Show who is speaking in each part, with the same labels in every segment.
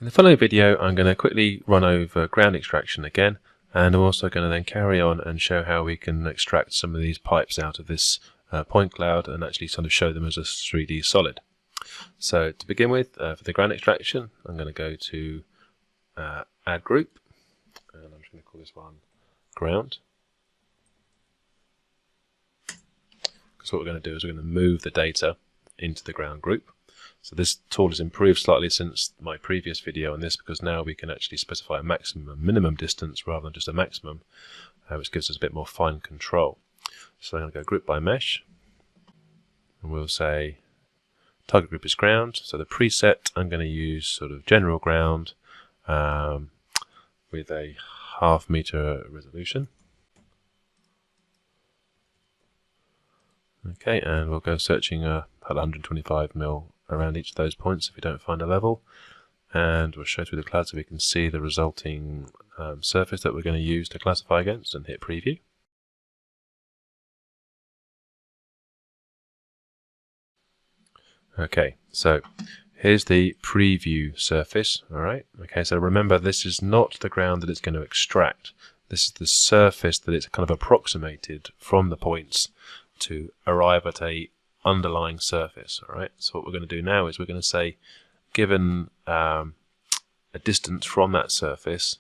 Speaker 1: In the following video, I'm going to quickly run over ground extraction again, and I'm also going to then carry on and show how we can extract some of these pipes out of this point cloud and actually sort of show them as a 3D solid. So to begin with, for the ground extraction, I'm going to go to Add Group, and I'm just going to call this one Ground. Because what we're going to do is we're going to move the data into the ground group. So this tool has improved slightly since my previous video on this, because now we can actually specify a maximum and minimum distance rather than just a maximum, which gives us a bit more fine control. So I'm going to go group by mesh, and we'll say target group is ground. So the preset I'm going to use sort of general ground with a 0.5 meter resolution. Okay, and we'll go searching at 125 mil around each of those points if we don't find a level, and we'll show through the cloud so we can see the resulting surface that we're going to use to classify against, and hit preview. Okay, so here's the preview surface. Alright, okay, so remember, this is not the ground that it's going to extract. This is the surface that it's kind of approximated from the points to arrive at a underlying surface. Alright, so what we're going to do now is we're going to say, given a distance from that surface,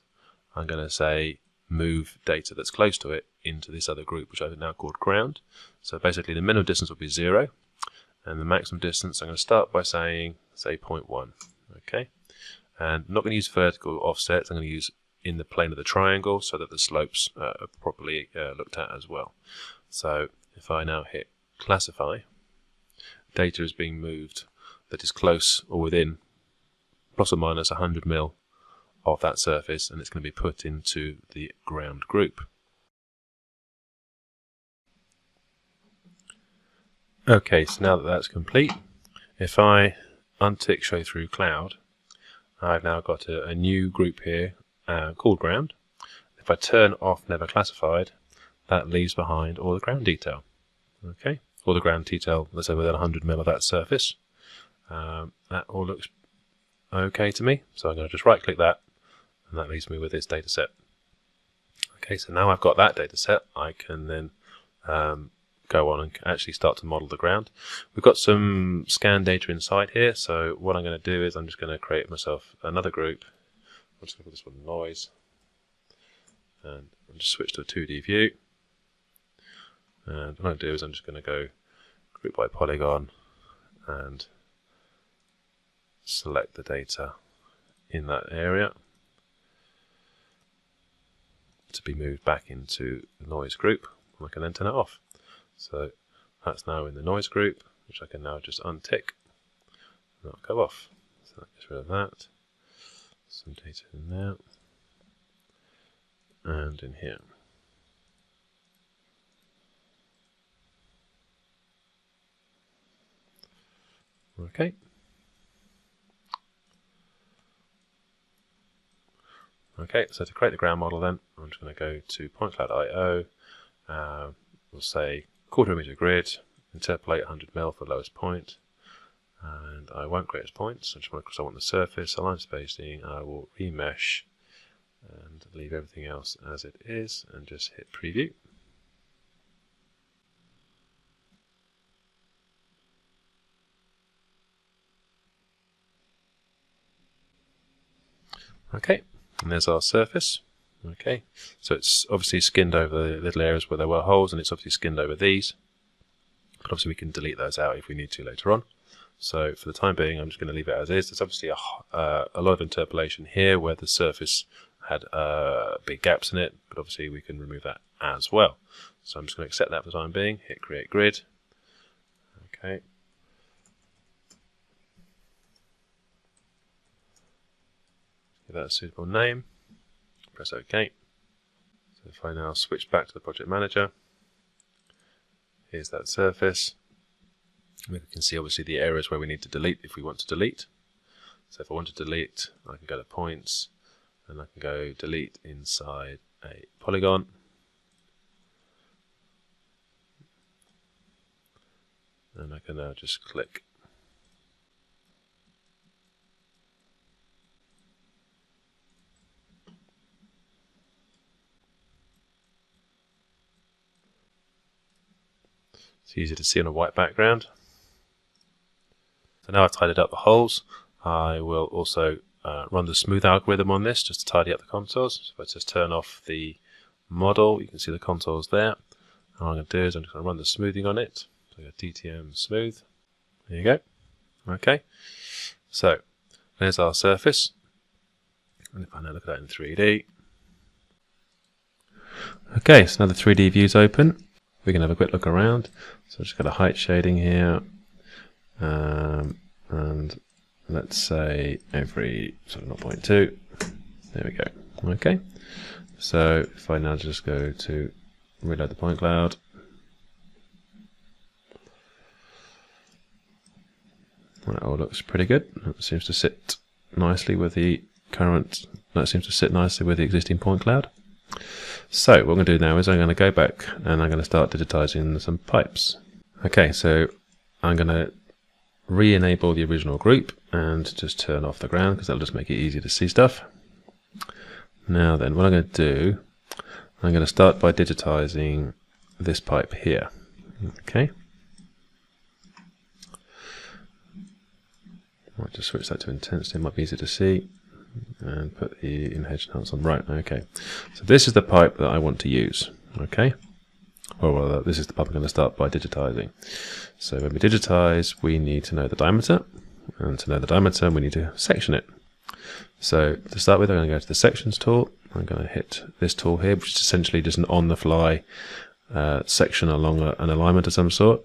Speaker 1: I'm going to say move data that's close to it into this other group, which I've now called ground. So basically the minimum distance will be 0, and the maximum distance I'm going to start by saying, say, 0.1. Okay, and I'm not going to use vertical offsets. I'm going to use in the plane of the triangle so that the slopes are properly looked at as well. So if I now hit classify, data is being moved that is close or within plus or minus 100 mil of that surface, and it's going to be put into the ground group. Okay, so now that that's complete, if I untick show through cloud, I've now got a new group here called ground. If I turn off never classified, that leaves behind all the ground detail. Okay, all the ground detail, let's say within 100 mil of that surface. That all looks okay to me, so I'm going to just right click that, and that leaves me with this data set. Okay, so now I've got that data set, I can then go on and actually start to model the ground. We've got some scan data inside here, so what I'm going to do is I'm just going to create myself another group. I'm just going to put this one noise, and I'll just switch to a 2D view. And what I'll do is I'm just going to go group by polygon and select the data in that area to be moved back into the noise group. I can then turn it off. So that's now in the noise group, which I can now just untick and that'll go off. So that gets rid of that. Some data in there and in here. Okay. Okay, so to create the ground model then, I'm just going to go to point cloud IO. We'll say 1/4 meter grid, interpolate 100 mil for lowest point, and I won't create as points. Because I want the surface, align spacing. I will remesh and leave everything else as it is, and just hit preview. Okay, and there's our surface. Okay, so it's obviously skinned over the little areas where there were holes, and it's obviously skinned over these. But obviously we can delete those out if we need to later on. So for the time being, I'm just going to leave it as is. There's obviously a lot of interpolation here where the surface had big gaps in it, but obviously we can remove that as well. So I'm just going to accept that for the time being, hit create grid. Okay. Give that a suitable name, press OK. So if I now switch back to the project manager, here's that surface. We can see obviously the areas where we need to delete if we want to delete. So if I want to delete, I can go to points, and I can go delete inside a polygon. And I can now just click It's easy to see on a white background. So now I've tidied up the holes, I will also run the smooth algorithm on this just to tidy up the contours. So if I just turn off the model, you can see the contours there. And what I'm going to do is I'm just going to run the smoothing on it. So I go DTM smooth. There you go. Okay. So there's our surface. And if I now look at that in 3D. Okay, so now the 3D view's open. We can have a quick look around. So I've just got a height shading here. And let's say every sort of 0.2. There we go. Okay. So if I now just go to reload the point cloud. That all looks pretty good. That seems to sit nicely with the existing point cloud. So what I'm going to do now is I'm going to go back and I'm going to start digitizing some pipes. Okay, so I'm going to re-enable the original group and just turn off the ground because that'll just make it easier to see stuff. Now then, what I'm going to do, I'm going to start by digitizing this pipe here. Okay. I'll just switch that to intensity, it might be easier to see, and put the in-hedge enhance on. Right, okay. So this is the pipe that I want to use, okay? Well, this is the pipe I'm going to start by digitizing. So when we digitize, we need to know the diameter, and to know the diameter, we need to section it. So to start with, I'm going to go to the sections tool. I'm going to hit this tool here, which is essentially just an on-the-fly section along an alignment of some sort.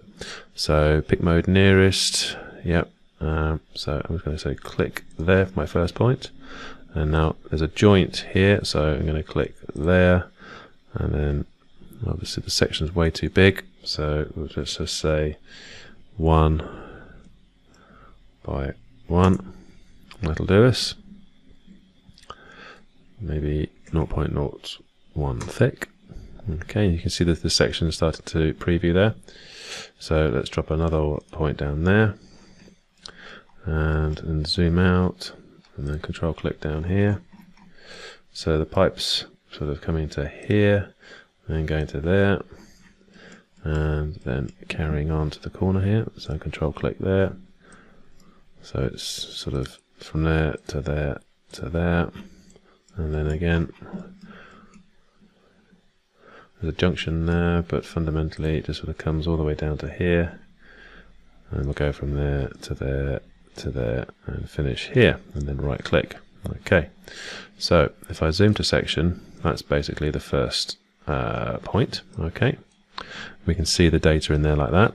Speaker 1: So pick mode nearest, yep. So I'm just going to say click there for my first point, and now there's a joint here, so I'm going to click there, and then obviously the section's way too big, so we'll just say 1 by 1. That'll do us. Maybe 0.01 thick. Okay, you can see that the section started to preview there. So let's drop another point down there. And zoom out, and then control click down here. So the pipe's sort of coming to here, and going to there, and then carrying on to the corner here. So control click there. So it's sort of from there to there to there, and then again there's a junction there, but fundamentally it just sort of comes all the way down to here, and we'll go from there to there to there and finish here, and then right click. Okay, so if I zoom to section, that's basically the first point. Okay, we can see the data in there like that.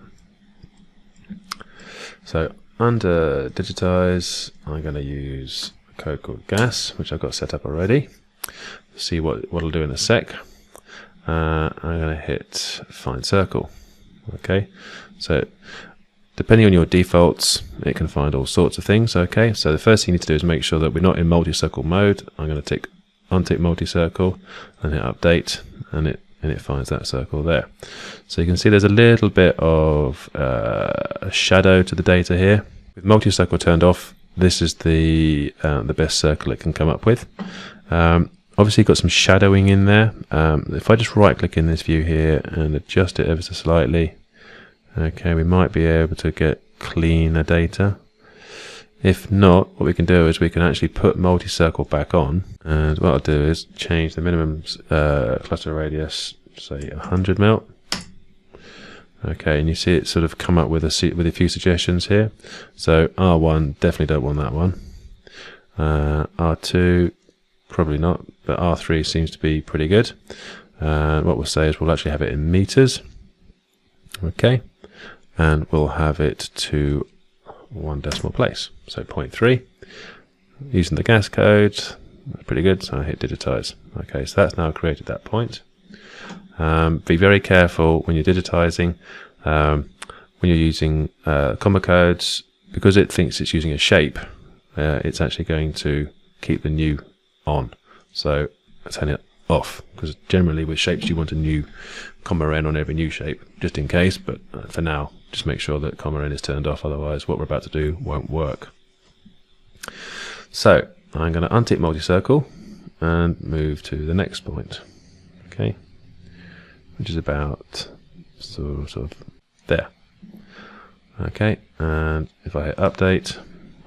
Speaker 1: So under digitize, I'm going to use a code called gas, which I've got set up already. See what it'll do in a sec. I'm going to hit find circle. Okay, so depending on your defaults, it can find all sorts of things. Okay, so the first thing you need to do is make sure that we're not in multi-circle mode. I'm going to untick multi-circle and hit update, and it finds that circle there. So you can see there's a little bit of a shadow to the data here. With multi-circle turned off, this is the best circle it can come up with. Obviously you've got some shadowing in there. If I just right click in this view here and adjust it ever so slightly, okay, we might be able to get cleaner data. If not, what we can do is we can actually put multi-circle back on, and what I'll do is change the minimum cluster radius, say 100 mil. Okay, and you see it sort of come up with a few suggestions here. So R1, definitely don't want that one. R2, probably not, but R3 seems to be pretty good. What we'll say is we'll actually have it in meters. Okay, and we'll have it to 1 decimal place, so 0.3. Using the gas code, that's pretty good, so I hit digitize. Okay, so that's now created that point. Be very careful when you're digitizing, when you're using comma codes, because it thinks it's using a shape, it's actually going to keep the new on. So turn it off, because generally with shapes you want a new comma n on every new shape, just in case, but for now, just make sure that comma n is turned off, otherwise what we're about to do won't work. So I'm going to untick multi-circle and move to the next point, okay, which is about sort of there. Okay, and if I hit update,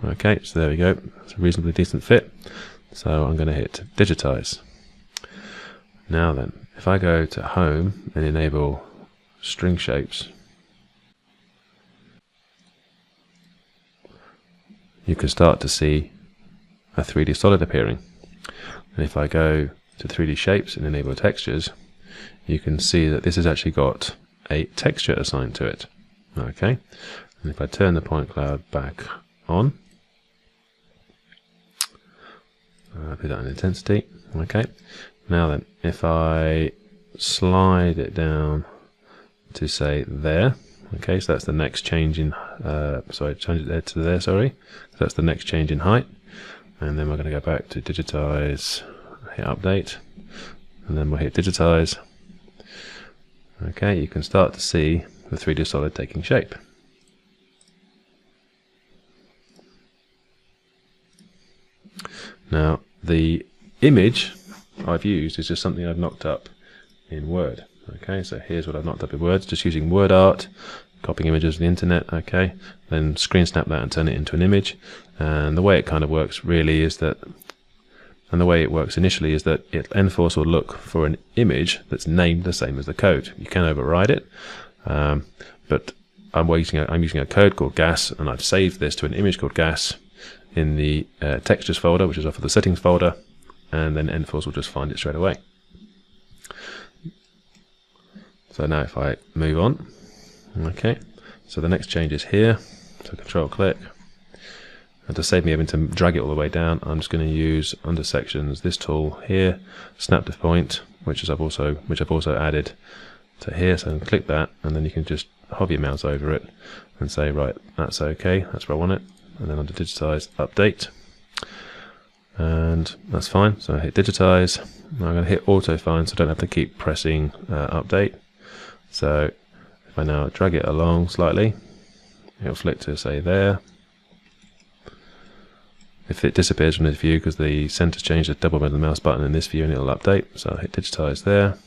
Speaker 1: okay, so there we go. It's a reasonably decent fit. So I'm going to hit digitize. Now then, if I go to home and enable string shapes, you can start to see a 3D solid appearing. And if I go to 3D shapes and enable textures, you can see that this has actually got a texture assigned to it. Okay, and if I turn the point cloud back on, put that in intensity. Okay, now then, if I slide it down to say there, okay, so that's the next change in, change it there to there, sorry. So that's the next change in height. And then we're going to go back to digitize, hit update, and then we'll hit digitize. Okay, you can start to see the 3D solid taking shape. Now, the image I've used is just something I've knocked up in Word. Okay, so here's what I've knocked up in Word, just using word art, copying images from the internet, okay, then screen snap that and turn it into an image. And the way it kind of works really is that, and the way it works initially is that Enforce will look for an image that's named the same as the code. You can override it, but I'm using a code called gas, and I've saved this to an image called gas in the textures folder, which is off of the settings folder, and then Enforce will just find it straight away. So now if I move on, okay, so the next change is here, so control click, and to save me having to drag it all the way down, I'm just going to use under sections this tool here, snap to point, which I've also added to here, so I can click that, and then you can just hover your mouse over it and say, right, that's okay, that's where I want it, and then under digitize, update, and that's fine. So I hit digitize. Now I'm going to hit auto find, so I don't have to keep pressing update. So if I now drag it along slightly, it'll flick to say there. If it disappears from this view because the center's changed, just double button the mouse button in this view and it'll update. So I'll hit digitize there.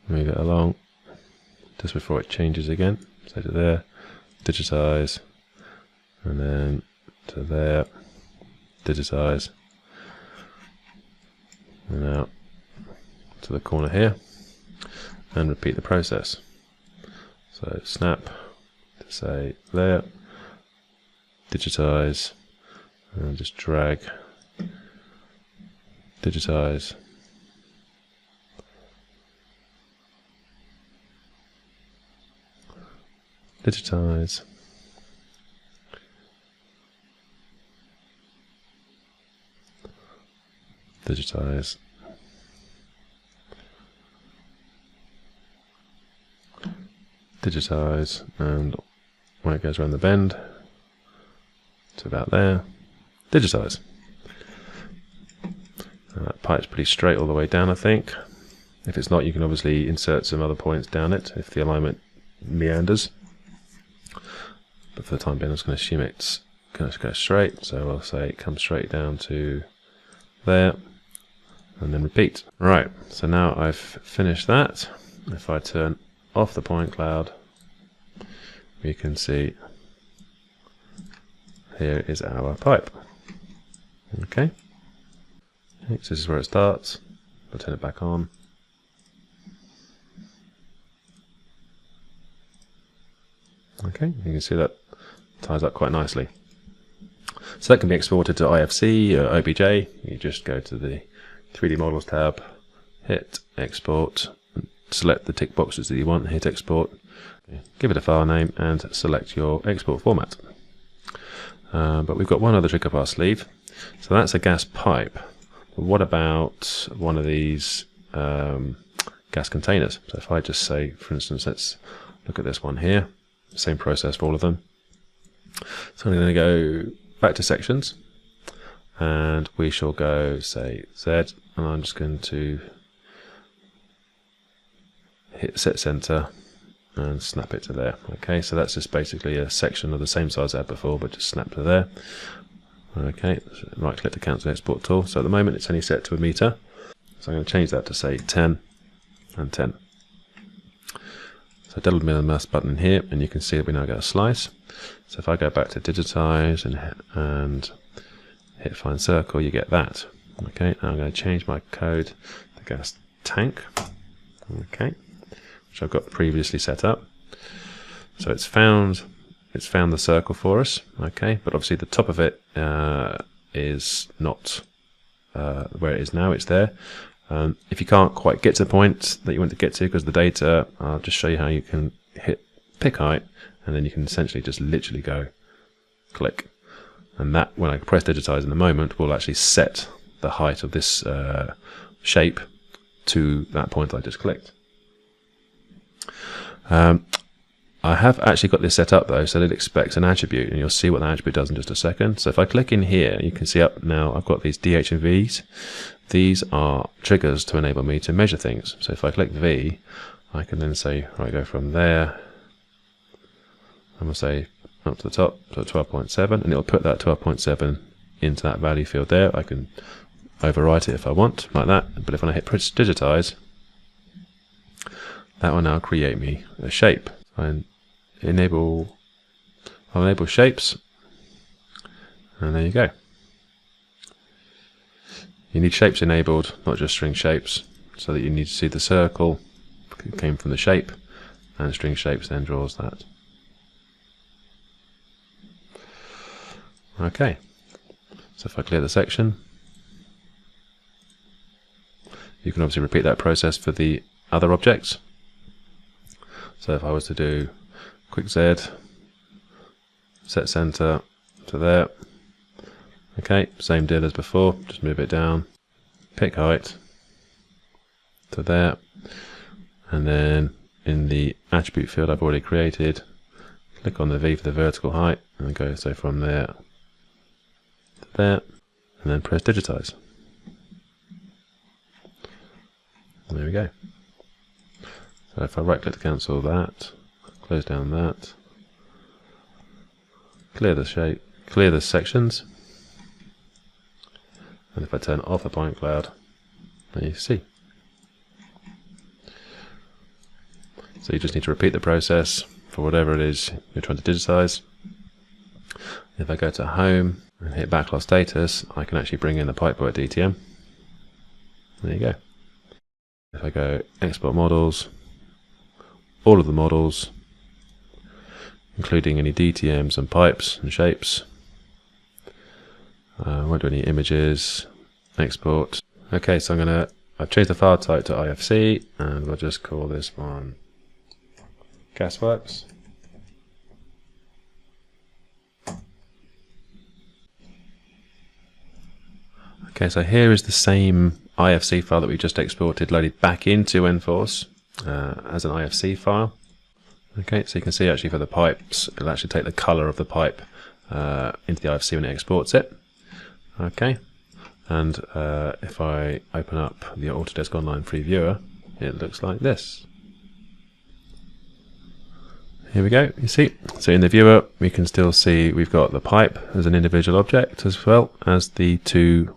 Speaker 1: Move it along just before it changes again. So to there, digitize, and then to there, digitize, and now to the corner here, and repeat the process. So snap to say there, digitize, and just drag, digitize, digitize, digitize, digitize, and when it goes around the bend to about there, digitize. And that pipe's pretty straight all the way down, I think. If it's not, you can obviously insert some other points down it if the alignment meanders. But for the time being, I'm just going to assume it's going to go straight. So I'll say it comes straight down to there, and then repeat. Right, so now I've finished that. If I turn off the point cloud, we can see here is our pipe. Okay, so this is where it starts. I'll turn it back on. Okay, you can see that ties up quite nicely. So that can be exported to IFC or OBJ. You just go to the 3D Models tab, hit Export, select the tick boxes that you want, hit Export, give it a file name, and select your export format. But we've got one other trick up our sleeve. So that's a gas pipe. But what about one of these gas containers? So if I just say, for instance, let's look at this one here. Same process for all of them. So I'm going to go back to sections, and we shall go, say, Z, and I'm just going to hit set center and snap it to there. Okay, so that's just basically a section of the same size I had before, but just snap to there. Okay, right click to cancel export tool. So at the moment it's only set to a meter. So I'm going to change that to say 10 and 10. So double middle mouse button here, and you can see that we now get a slice. So if I go back to digitize and hit find circle, you get that. Okay, now I'm going to change my code to gas tank. Okay, which I've got previously set up. So it's found the circle for us. Okay, but obviously the top of it is not where it is now. It's there. If you can't quite get to the point that you want to get to because of the data, I'll just show you how you can hit pick height, and then you can essentially just literally go click. And that, when I press digitize in a moment, will actually set the height of this shape to that point I just clicked. I have actually got this set up though, so that it expects an attribute, and you'll see what that attribute does in just a second. So if I click in here, you can see up now I've got these DH and Vs. These are triggers to enable me to measure things. So if I click V, I can then say, right, go from there, I'm going to say up to the top, so 12.7, and it'll put that 12.7 into that value field there. I can overwrite it if I want, like that, but if I hit digitize, that will now create me a shape. I'll enable shapes, and there you go. You need shapes enabled, not just string shapes, so that you need to see the circle came from the shape, and string shapes then draws that. Okay, so if I clear the section, you can obviously repeat that process for the other objects. So if I was to do quick Z, set center to there, okay, same deal as before, just move it down, pick height to there, and then in the attribute field I've already created, click on the V for the vertical height, and go so from there to there, and then press digitize. And there we go. So if I right click to cancel that, close down that, clear the shape, clear the sections, and if I turn off the point cloud, there you see. So you just need to repeat the process for whatever it is you're trying to digitize. If I go to home and hit backlog status, I can actually bring in the Pipework DTM. There you go. If I go export models, all of the models, including any DTMs and pipes and shapes. I won't do any images, export. Okay, so I've changed the file type to IFC, and we'll just call this one Gasworks. Okay, so here is the same IFC file that we just exported loaded back into Enforce as an IFC file. Okay, so you can see actually for the pipes, it'll actually take the color of the pipe into the IFC when it exports it. Okay, and if I open up the Autodesk Online Free Viewer, it looks like this. Here we go, you see. So in the viewer, we can still see we've got the pipe as an individual object as well as the two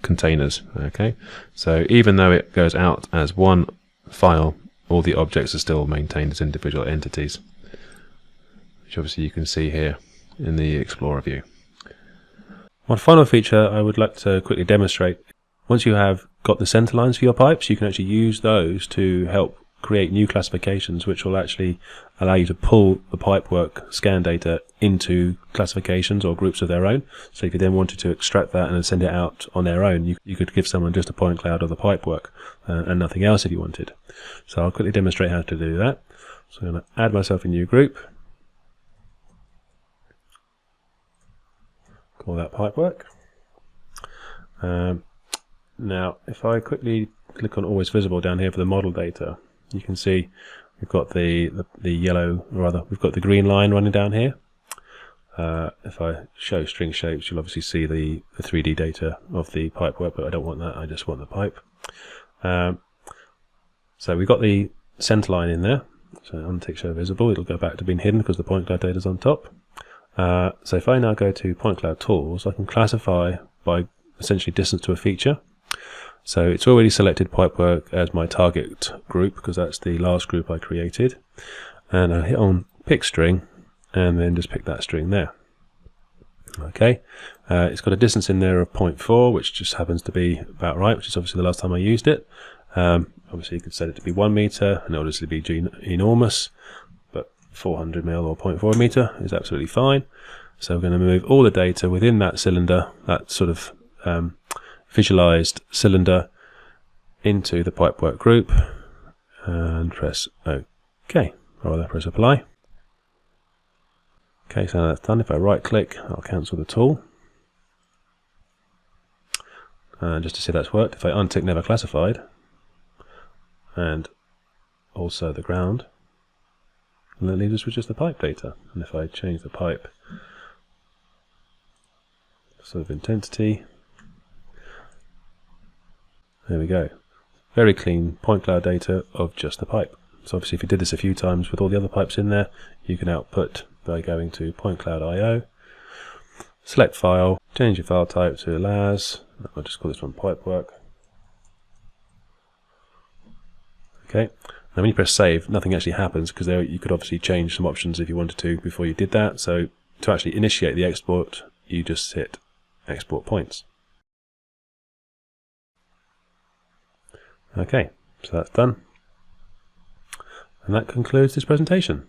Speaker 1: containers. Okay, so even though it goes out as one file, all the objects are still maintained as individual entities, which obviously you can see here in the Explorer view. One final feature I would like to quickly demonstrate. Once you have got the center lines for your pipes, you can actually use those to help create new classifications, which will actually allow you to pull the Pipework scan data into classifications or groups of their own. So if you then wanted to extract that and then send it out on their own, you could give someone just a point cloud of the Pipework and nothing else if you wanted. So I'll quickly demonstrate how to do that. So I'm going to add myself a new group, call that Pipework. Now if I quickly click on always visible down here for the model data, you can see we've got the yellow, or rather we've got the green line running down here. If I show string shapes, you'll obviously see the 3D data of the Pipework, but I don't want that, I just want the pipe. So we've got the center line in there, so untick show visible, it'll go back to being hidden because the point cloud data is on top. So if I now go to point cloud tools, I can classify by essentially distance to a feature. So it's already selected Pipework as my target group because that's the last group I created. And I hit on pick string and then just pick that string there. Okay, it's got a distance in there of 0.4, which just happens to be about right, which is obviously the last time I used it. Obviously you could set it to be 1 meter and obviously be enormous, but 400 mil or 0.4 meter is absolutely fine. So we're going to move all the data within that cylinder, that sort of visualized cylinder, into the Pipework group and press OK, or rather press apply. Okay, so now that's done. If I right click, I'll cancel the tool. And just to see that's worked, if I untick never classified and also the ground, and that leaves us with just the pipe data. And if I change the pipe sort of intensity, there we go. Very clean point cloud data of just the pipe. So obviously if you did this a few times with all the other pipes in there, you can output by going to point cloud IO, select file, change your file type to LAS. I'll just call this one Pipework. Okay. Now when you press save, nothing actually happens because there you could obviously change some options if you wanted to before you did that. So to actually initiate the export, you just hit export points. Okay, so that's done. And that concludes this presentation.